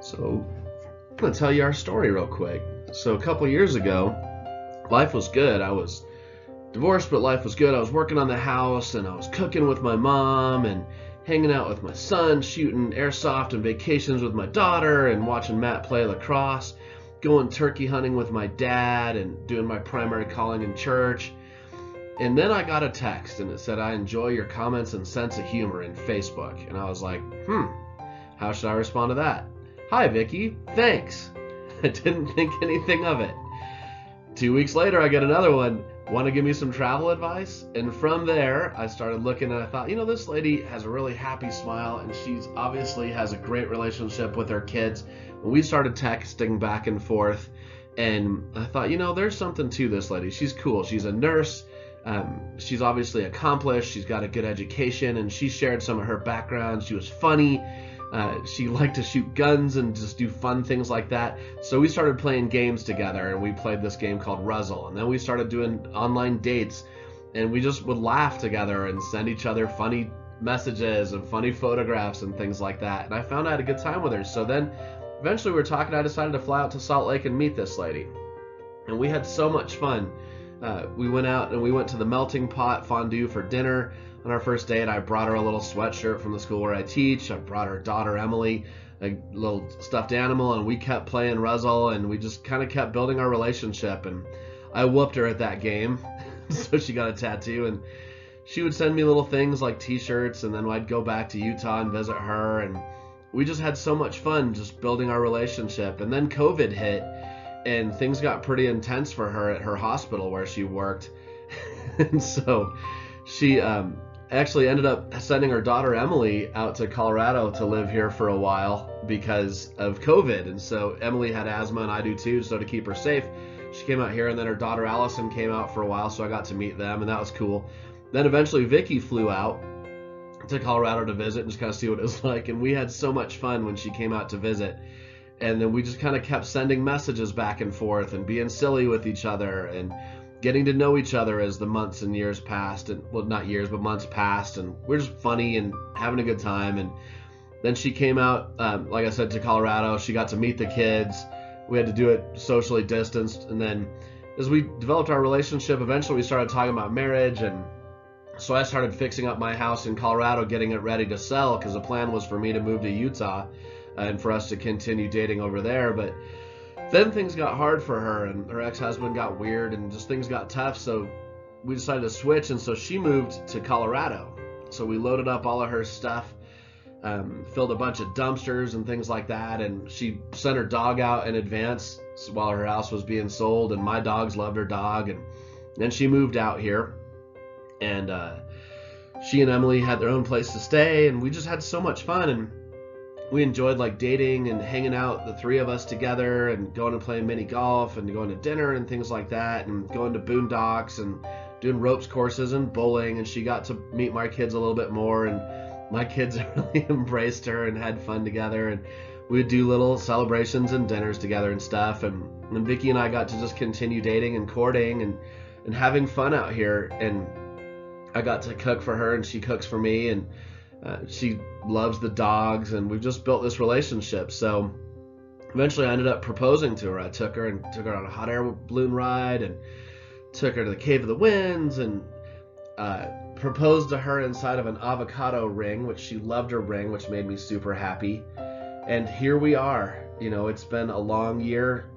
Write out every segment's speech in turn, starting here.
So I'm going to tell you our story real quick. So a couple years ago, life was good. I was divorced, but life was good. I was working on the house and I was cooking with my mom and hanging out with my son, shooting airsoft and vacations with my daughter and watching Matt play lacrosse, going turkey hunting with my dad and doing my primary calling in church. And then I got a text and it said, "I enjoy your comments and sense of humor in Facebook." And I was like, how should I respond to that? "Hi, Vicki. Thanks." I didn't think anything of it. 2 weeks later, I get another one. "Want to give me some travel advice?" And from there, I started looking and I thought, this lady has a really happy smile and she's obviously has a great relationship with her kids. And we started texting back and forth. And I thought, there's something to this lady. She's cool. She's a nurse. She's obviously accomplished. She's got a good education. And she shared some of her background. She was funny. She liked to shoot guns and just do fun things like that. So we started playing games together, and we played this game called Ruzzle. And then we started doing online dates, and we just would laugh together and send each other funny messages and funny photographs and things like that. And I found I had a good time with her. So then eventually we were talking. I decided to fly out to Salt Lake and meet this lady. And we had so much fun. We went out and we went to the Melting Pot fondue for dinner on our first date. I brought her a little sweatshirt from the school where I teach. I brought her daughter Emily a little stuffed animal, and we kept playing Ruzzle, and we just kind of kept building our relationship. And I whooped her at that game, so she got a tattoo, and she would send me little things like t-shirts, and then I'd go back to Utah and visit her, and we just had so much fun just building our relationship. And then COVID hit, and things got pretty intense for her at her hospital where she worked. And so she actually ended up sending her daughter Emily out to Colorado to live here for a while because of COVID. And so Emily had asthma and I do too, so to keep her safe, she came out here. And then her daughter Allison came out for a while, so I got to meet them, and that was cool. Then eventually Vicki flew out to Colorado to visit and just kind of see what it was like. And we had so much fun when she came out to visit. And then we just kind of kept sending messages back and forth and being silly with each other and getting to know each other as the months and years passed. And well, not years, but months passed. And we're just funny and having a good time. And then she came out, like I said, to Colorado. She got to meet the kids. We had to do it socially distanced. And then as we developed our relationship, eventually we started talking about marriage. And so I started fixing up my house in Colorado, getting it ready to sell, because the plan was for me to move to Utah and for us to continue dating over there. But then things got hard for her, and her ex-husband got weird, and just things got tough. So we decided to switch, and so she moved to Colorado. So we loaded up all of her stuff, filled a bunch of dumpsters and things like that, and she sent her dog out in advance while her house was being sold, and my dogs loved her dog. And then she moved out here, and she and Emily had their own place to stay, and we just had so much fun. And we enjoyed like dating and hanging out, the three of us together, and going and playing mini golf and going to dinner and things like that, and going to boondocks and doing ropes courses and bowling. And she got to meet my kids a little bit more, and my kids really embraced her and had fun together. And we would do little celebrations and dinners together and stuff. And Vicki and I got to just continue dating and courting and having fun out here. And I got to cook for her and she cooks for me, and she loves the dogs, and we've just built this relationship. So eventually I ended up proposing to her. I took her on a hot air balloon ride and took her to the Cave of the Winds, and proposed to her inside of an avocado ring, which she loved her ring, which made me super happy. And here we are. It's been a long year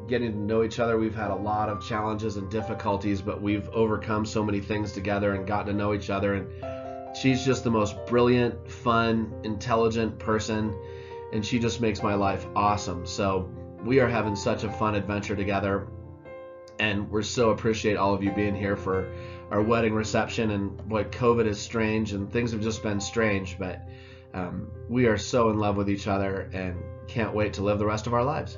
getting to know each other. We've had a lot of challenges and difficulties, but we've overcome so many things together and gotten to know each other. And she's just the most brilliant, fun, intelligent person, and she just makes my life awesome. So we are having such a fun adventure together, and we're so appreciate all of you being here for our wedding reception. And boy, COVID is strange, and things have just been strange, but we are so in love with each other and can't wait to live the rest of our lives.